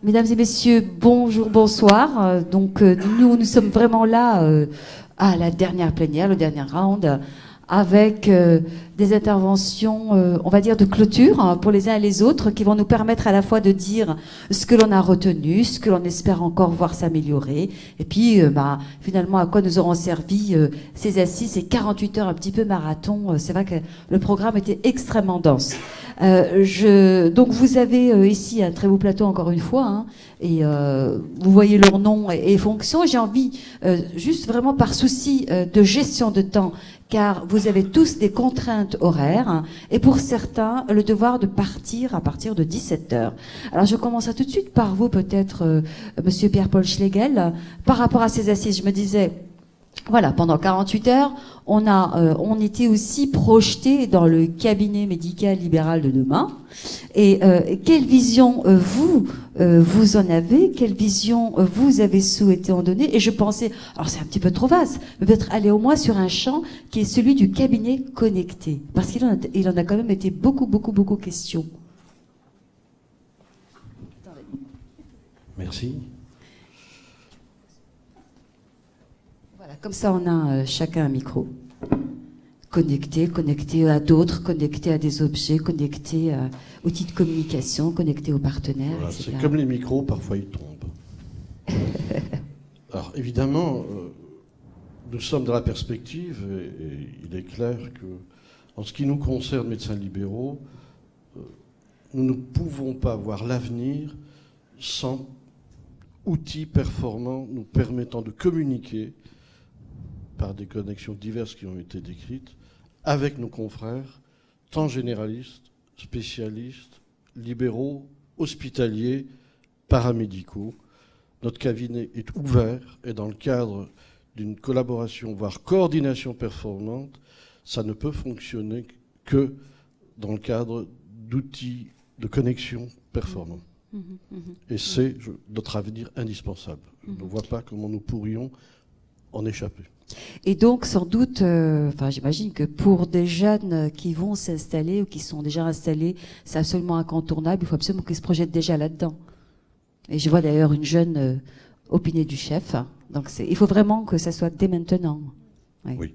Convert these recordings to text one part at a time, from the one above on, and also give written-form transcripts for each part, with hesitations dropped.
Mesdames et messieurs, bonjour, bonsoir. Nous sommes vraiment là à la dernière plénière, le dernier round, avec des interventions, on va dire, de clôture pour les uns et les autres, qui vont nous permettre à la fois de dire ce que l'on a retenu, ce que l'on espère encore voir s'améliorer, et puis finalement à quoi nous auront servi ces assises, ces 48 heures un petit peu marathon. C'est vrai que le programme était extrêmement dense. Donc vous avez ici un très beau plateau encore une fois, et vous voyez leurs noms et fonctions. J'ai envie, juste vraiment par souci de gestion de temps, car vous avez tous des contraintes horaires, et pour certains, le devoir de partir à partir de 17h. Alors je commencerai tout de suite par vous, peut-être, Monsieur Pierre-Paul Schlegel. Par rapport à ces assises, je me disais, voilà, pendant 48 heures, on était aussi projeté dans le cabinet médical libéral de demain. Et quelle vision vous en avez? Quelle vision vous avez souhaité en donner? Et je pensais, alors c'est un petit peu trop vaste, mais peut-être aller au moins sur un champ qui est celui du cabinet connecté, parce qu'il en a quand même été beaucoup question. Merci. Voilà, comme ça on a chacun un micro. Connecté à d'autres, connecté à des objets, connecté à outils de communication, connecté aux partenaires. Voilà, c'est comme les micros, parfois ils tombent. Alors évidemment, nous sommes dans la perspective, et il est clair que, en ce qui nous concerne, médecins libéraux, nous ne pouvons pas voir l'avenir sans outils performants nous permettant de communiquer par des connexions diverses qui ont été décrites, avec nos confrères, tant généralistes, spécialistes, libéraux, hospitaliers, paramédicaux. Notre cabinet est ouvert et dans le cadre d'une collaboration, voire coordination performante, ça ne peut fonctionner que dans le cadre d'outils de connexion performants. Et c'est notre avenir indispensable. Je ne vois pas comment nous pourrions en échapper. Et donc, sans doute, j'imagine que pour des jeunes qui vont s'installer ou qui sont déjà installés, c'est absolument incontournable. Il faut absolument qu'ils se projettent déjà là-dedans. Et je vois d'ailleurs une jeune opinée du chef. Donc, il faut vraiment que ça soit dès maintenant. Oui.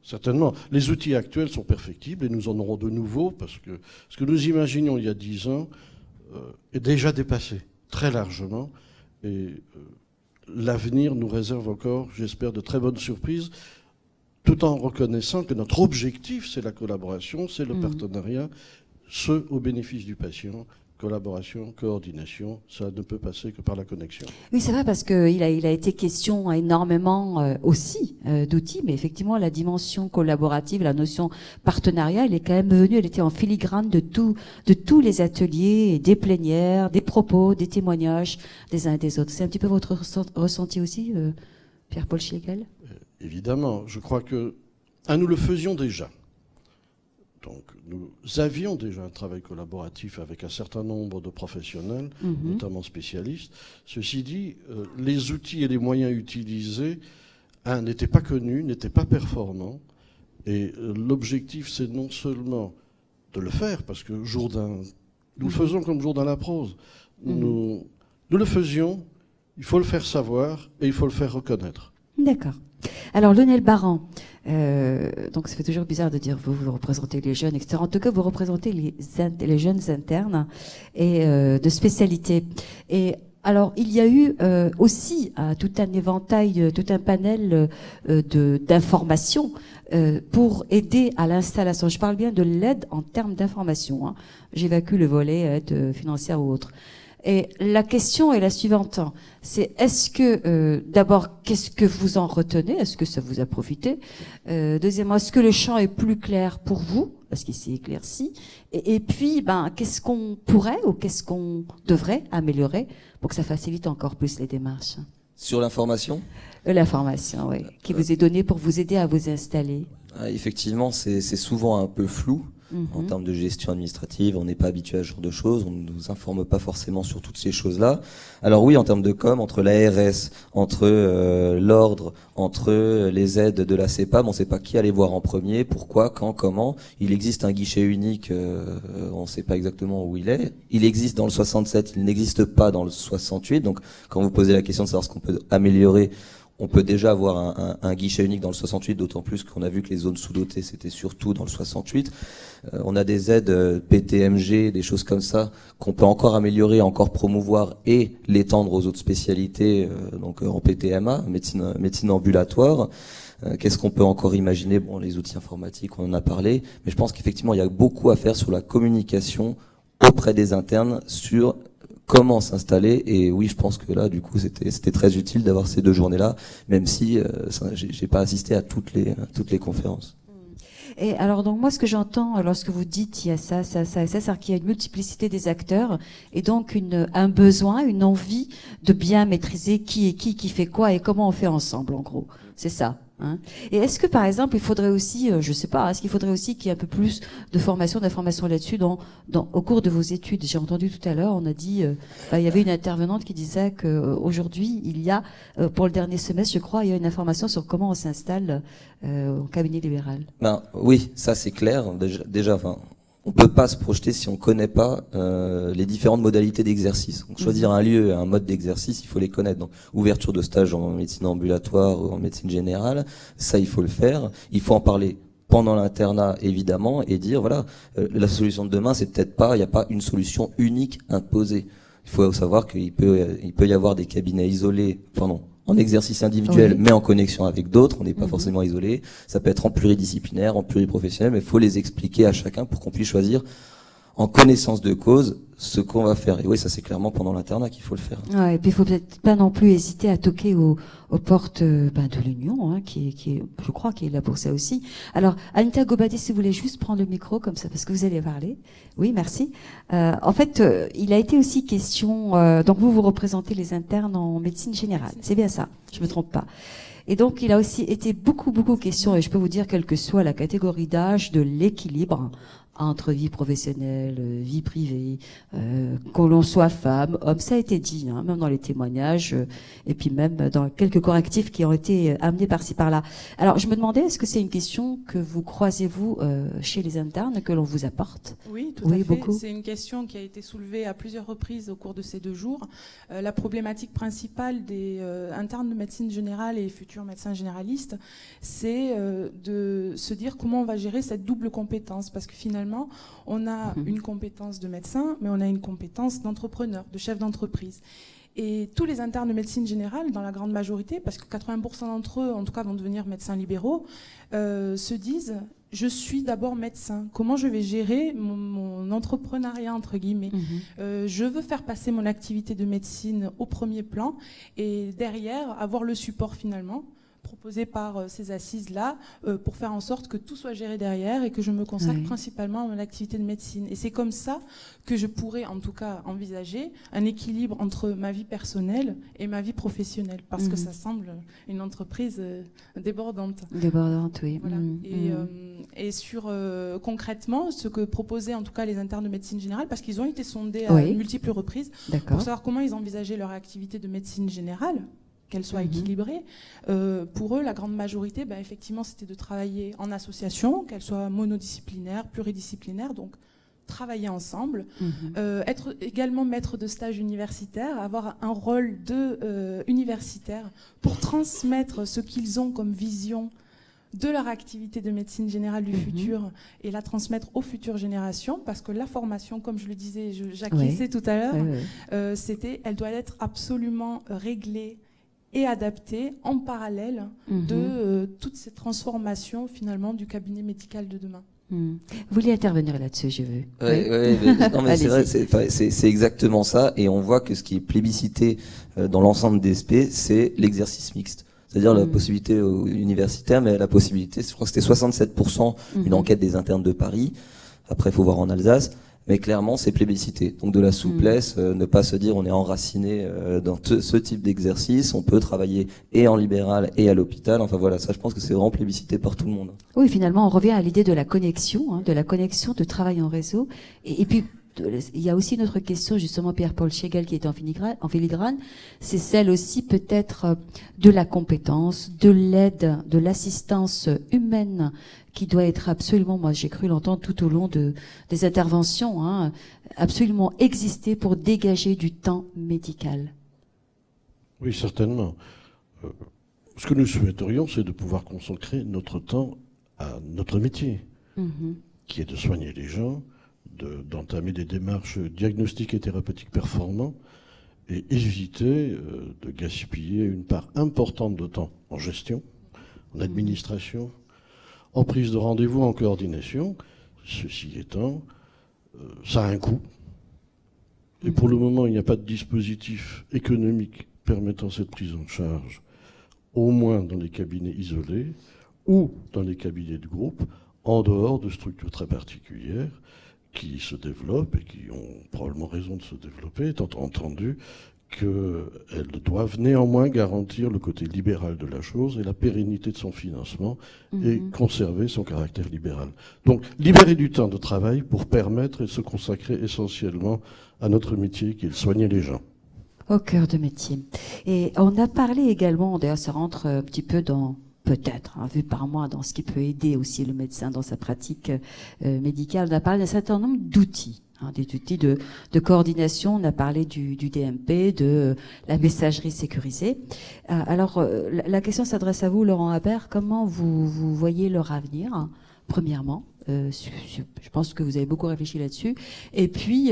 Certainement. Les outils actuels sont perfectibles et nous en aurons de nouveaux parce que ce que nous imaginions il y a 10 ans est déjà dépassé très largement. Et l'avenir nous réserve encore, j'espère, de très bonnes surprises, tout en reconnaissant que notre objectif, c'est la collaboration, c'est le partenariat, ce au bénéfice du patient. Collaboration, coordination, ça ne peut passer que par la connexion. Oui, c'est vrai, parce qu'il a été question énormément aussi d'outils, mais effectivement, la dimension collaborative, la notion partenariat, elle est quand même venue, elle était en filigrane de tous les ateliers, des plénières, des propos, des témoignages des uns et des autres. C'est un petit peu votre ressenti aussi, Pierre-Paul Schlegel? Évidemment, je crois que nous le faisions déjà. Donc, nous avions déjà un travail collaboratif avec un certain nombre de professionnels, notamment spécialistes. Ceci dit, les outils et les moyens utilisés, n'étaient pas connus, n'étaient pas performants. Et l'objectif, c'est non seulement de le faire, parce que Jourdain, nous le faisons comme Jourdain la prose. Nous le faisions, il faut le faire savoir et il faut le faire reconnaître. D'accord. Alors, Lionel Baran, donc ça fait toujours bizarre de dire vous représentez les jeunes, etc. En tout cas, vous représentez les jeunes internes et de spécialité. Et alors, il y a eu aussi tout un éventail, tout un panel d'informations pour aider à l'installation. Je parle bien de l'aide en termes d'information. J'évacue le volet aide financière ou autre. Et la question est la suivante, c'est est-ce que, d'abord, qu'est-ce que vous en retenez? Est-ce que ça vous a profité? Deuxièmement, est-ce que le champ est plus clair pour vous? Parce qu'il s'est éclairci. Et puis, qu'est-ce qu'on pourrait ou qu'est-ce qu'on devrait améliorer pour que ça facilite encore plus les démarches? Sur l'information? L'information, oui, qui vous est donnée pour vous aider à vous installer. Effectivement, c'est souvent un peu flou. En termes de gestion administrative, on n'est pas habitué à ce genre de choses, on ne nous informe pas forcément sur toutes ces choses-là. Alors oui, en termes de com, entre l'ARS, entre l'ordre, entre les aides de la CEPAM, on ne sait pas qui aller voir en premier, pourquoi, quand, comment. Il existe un guichet unique, on ne sait pas exactement où il est. Il existe dans le 67, il n'existe pas dans le 68. Donc quand vous posez la question de savoir ce qu'on peut améliorer, on peut déjà avoir un guichet unique dans le 68, d'autant plus qu'on a vu que les zones sous-dotées, c'était surtout dans le 68. On a des aides PTMG, des choses comme ça, qu'on peut encore améliorer, encore promouvoir et l'étendre aux autres spécialités, donc en PTMA, médecine ambulatoire. Qu'est-ce qu'on peut encore imaginer? Bon, les outils informatiques, on en a parlé, mais je pense qu'effectivement, il y a beaucoup à faire sur la communication auprès des internes sur comment s'installer. Et oui, je pense que là, du coup, c'était très utile d'avoir ces 2 journées-là, même si j'ai pas assisté à toutes les conférences. Et alors, donc, moi, ce que j'entends lorsque vous dites il y a ça, c'est-à-dire qu'il y a une multiplicité des acteurs et donc un besoin, une envie de bien maîtriser qui est qui fait quoi et comment on fait ensemble, en gros. C'est ça. Hein. Et est-ce que, par exemple, il faudrait aussi, je sais pas, est-ce qu'il faudrait aussi qu'il y ait un peu plus de formation, d'information là-dessus au cours de vos études? J'ai entendu tout à l'heure, on a dit, il y avait une intervenante qui disait que aujourd'hui, il y a, pour le dernier semestre, je crois, il y a une information sur comment on s'installe au cabinet libéral. Ben oui, ça c'est clair. Déjà, enfin, on peut pas se projeter si on connaît pas les différentes modalités d'exercice. Donc choisir un lieu, un mode d'exercice, il faut les connaître. Donc ouverture de stage en médecine ambulatoire ou en médecine générale, ça il faut le faire. Il faut en parler pendant l'internat évidemment et dire voilà, la solution de demain c'est peut-être pas, il n'y a pas une solution unique imposée. Il faut savoir qu'il peut y avoir des cabinets isolés, en exercice individuel, mais en connexion avec d'autres, on n'est pas forcément isolé. Ça peut être en pluridisciplinaire, en pluriprofessionnel, mais il faut les expliquer à chacun pour qu'on puisse choisir en connaissance de cause ce qu'on va faire. Et oui, ça c'est clairement pendant l'internat qu'il faut le faire. Ouais, et puis il faut peut-être pas non plus hésiter à toquer aux portes de l'Union, hein, qui est, je crois, qui est là pour ça aussi. Alors, Anita Gobadi, si vous voulez juste prendre le micro comme ça, parce que vous allez parler. Oui, merci. En fait, il a été aussi question. Donc vous représentez les internes en médecine générale, c'est bien ça. Je me trompe pas. Et donc, il a aussi été beaucoup question, et je peux vous dire, quelle que soit la catégorie d'âge, de l'équilibre entre vie professionnelle, vie privée, que l'on soit femme, homme, ça a été dit, hein, même dans les témoignages, et puis même dans quelques correctifs qui ont été amenés par-ci par-là. Alors, je me demandais, est-ce que c'est une question que vous croisez-vous chez les internes, que l'on vous apporte? Oui, tout à fait. Beaucoup. C'est une question qui a été soulevée à plusieurs reprises au cours de ces 2 jours. La problématique principale des internes de médecine générale et futurs médecins généralistes, c'est de se dire comment on va gérer cette double compétence, parce que finalement, on a une compétence de médecin, mais on a une compétence d'entrepreneur, de chef d'entreprise. Et tous les internes de médecine générale, dans la grande majorité, parce que 80% d'entre eux, en tout cas, vont devenir médecins libéraux, se disent « je suis d'abord médecin. Comment je vais gérer mon entrepreneuriat, entre guillemets je veux faire passer mon activité de médecine au premier plan et derrière, avoir le support finalement ». Proposé par ces assises-là pour faire en sorte que tout soit géré derrière et que je me consacre principalement à mon activité de médecine. Et c'est comme ça que je pourrais en tout cas envisager un équilibre entre ma vie personnelle et ma vie professionnelle, parce que ça semble une entreprise débordante. Débordante, oui. Voilà. Et sur concrètement ce que proposaient en tout cas les internes de médecine générale, parce qu'ils ont été sondés à multiples reprises pour savoir comment ils envisageaient leur activité de médecine générale, qu'elle soit équilibrée. Pour eux, la grande majorité, effectivement, c'était de travailler en association, qu'elle soit monodisciplinaire, pluridisciplinaire, donc travailler ensemble, être également maître de stage universitaire, avoir un rôle de universitaire pour transmettre ce qu'ils ont comme vision de leur activité de médecine générale du futur et la transmettre aux futures générations, parce que la formation, comme je le disais, j'acquiesçais tout à l'heure, elle doit être absolument réglée et adapté en parallèle de toutes ces transformations finalement du cabinet médical de demain. Vous voulez intervenir là-dessus, je veux. Non, mais c'est vrai, c'est exactement ça, et on voit que ce qui est plébiscité dans l'ensemble des SP, c'est l'exercice mixte. C'est-à-dire la possibilité universitaire, mais la possibilité, je crois que c'était 67%, une enquête des internes de Paris. Après, il faut voir en Alsace. Mais clairement, c'est plébiscité. Donc de la souplesse, ne pas se dire on est enraciné dans ce type d'exercice. On peut travailler et en libéral et à l'hôpital. Enfin voilà, ça je pense que c'est vraiment plébiscité par tout le monde. Oui, finalement, on revient à l'idée de la connexion, de travail en réseau. Et puis, il y a aussi une autre question, justement, Pierre-Paul Schegel qui est en filigrane, c'est celle aussi peut-être de la compétence, de l'aide, de l'assistance humaine qui doit être absolument, moi j'ai cru l'entendre tout au long des interventions, absolument exister pour dégager du temps médical. Oui, certainement. Ce que nous souhaiterions, c'est de pouvoir consacrer notre temps à notre métier, qui est de soigner les gens, d'entamer des démarches diagnostiques et thérapeutiques performantes et éviter de gaspiller une part importante de temps en gestion, en administration, en prise de rendez-vous, en coordination. Ceci étant, ça a un coût. Et pour le moment, il n'y a pas de dispositif économique permettant cette prise en charge, au moins dans les cabinets isolés ou dans les cabinets de groupe, en dehors de structures très particulières qui se développent et qui ont probablement raison de se développer, étant entendu qu'elles doivent néanmoins garantir le côté libéral de la chose et la pérennité de son financement et conserver son caractère libéral. Donc, libérer du temps de travail pour permettre et se consacrer essentiellement à notre métier qui est de soigner les gens. Au cœur de métier. Et on a parlé également, d'ailleurs ça rentre un petit peu dans... peut-être, vu par moi, dans ce qui peut aider aussi le médecin dans sa pratique médicale. On a parlé d'un certain nombre d'outils, des outils de coordination. On a parlé du DMP, de la messagerie sécurisée. Alors, la question s'adresse à vous, Laurent Habert. Comment vous voyez leur avenir, premièrement? Je pense que vous avez beaucoup réfléchi là-dessus. Et puis,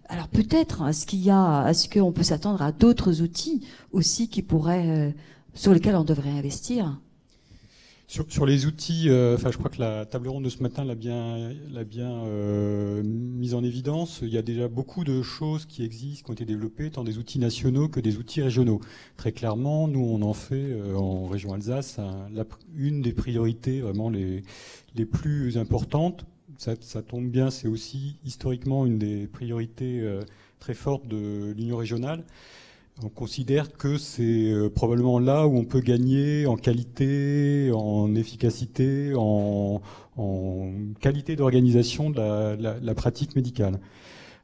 alors peut-être, est-ce qu'on peut s'attendre à d'autres outils aussi qui pourraient, sur lesquels on devrait investir? Sur les outils, je crois que la table ronde de ce matin l'a bien mise en évidence. Il y a déjà beaucoup de choses qui existent, qui ont été développées, tant des outils nationaux que des outils régionaux. Très clairement, nous, on en fait en région Alsace une des priorités vraiment les plus importantes. Ça tombe bien, c'est aussi historiquement une des priorités très fortes de l'Union régionale. On considère que c'est probablement là où on peut gagner en qualité, en efficacité, en qualité d'organisation de la pratique médicale.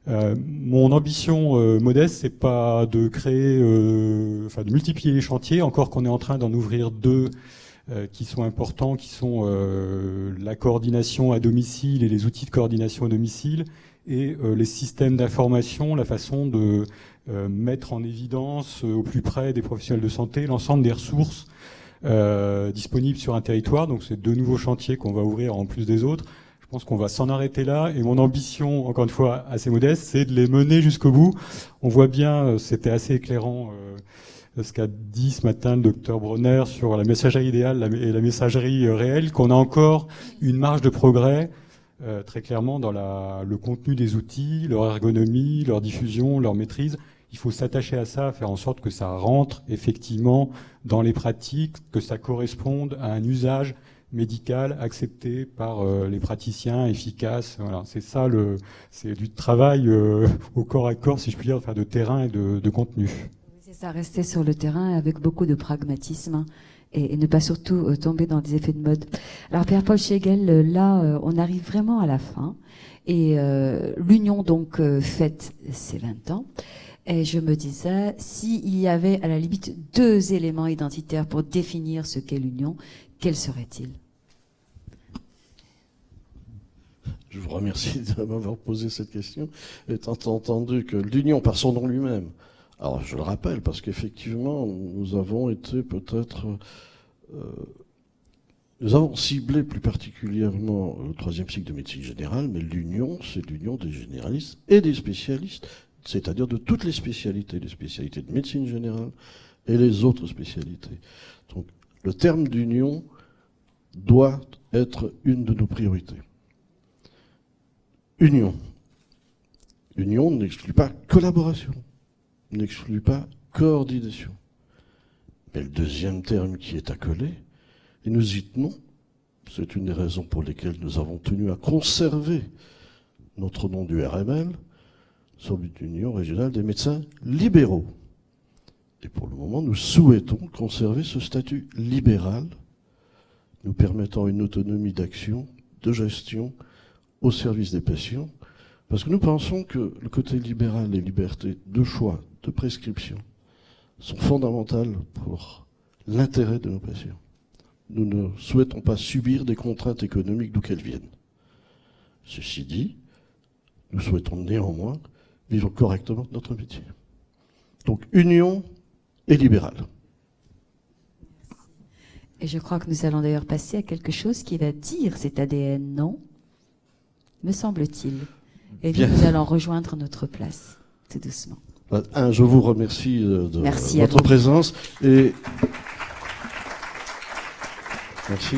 Mon ambition modeste, c'est pas de créer, de multiplier les chantiers, encore qu'on est en train d'en ouvrir deux qui sont importants, qui sont la coordination à domicile et les outils de coordination à domicile, et les systèmes d'information, la façon de mettre en évidence au plus près des professionnels de santé l'ensemble des ressources disponibles sur un territoire. Donc c'est deux nouveaux chantiers qu'on va ouvrir en plus des autres. Je pense qu'on va s'en arrêter là, et mon ambition, encore une fois assez modeste, c'est de les mener jusqu'au bout. On voit bien, c'était assez éclairant ce qu'a dit ce matin le docteur Bronner sur la messagerie idéale et la messagerie réelle, qu'on a encore une marge de progrès très clairement dans le contenu des outils, leur ergonomie, leur diffusion, leur maîtrise. Il faut s'attacher à ça, faire en sorte que ça rentre effectivement dans les pratiques, que ça corresponde à un usage médical accepté par les praticiens, efficace. Voilà, c'est ça, c'est du travail au corps à corps, si je puis dire, de terrain et de contenu. C'est ça, rester sur le terrain avec beaucoup de pragmatisme et ne pas surtout tomber dans des effets de mode. Alors Pierre-Paul Schegel, là, on arrive vraiment à la fin, et l'union donc fête ses 20 ans. Et je me disais, s'il y avait à la limite deux éléments identitaires pour définir ce qu'est l'union, quels seraient-ils? Je vous remercie de m'avoir posé cette question, étant entendu que l'union, par son nom lui-même, alors je le rappelle, parce qu'effectivement, nous avons été peut-être... nous avons ciblé plus particulièrement le 3e cycle de médecine générale, mais l'union, c'est l'union des généralistes et des spécialistes, c'est-à-dire de toutes les spécialités de médecine générale et les autres spécialités. Donc, le terme d'union doit être une de nos priorités. Union. Union n'exclut pas collaboration, n'exclut pas coordination. Mais le deuxième terme qui est accolé, et nous y tenons, c'est une des raisons pour lesquelles nous avons tenu à conserver notre nom du RML, sur l'Union régionale des médecins libéraux. Et pour le moment, nous souhaitons conserver ce statut libéral, nous permettant une autonomie d'action, de gestion au service des patients, parce que nous pensons que le côté libéral, les libertés de choix, de prescription, sont fondamentales pour l'intérêt de nos patients. Nous ne souhaitons pas subir des contraintes économiques d'où qu'elles viennent. Ceci dit, nous souhaitons néanmoins vivre correctement notre métier. Donc, union et libéral. Et je crois que nous allons d'ailleurs passer à quelque chose qui va dire cet ADN, non? Me semble-t-il. Et nous allons rejoindre notre place, tout doucement. Je vous remercie de votre présence. Et... Merci.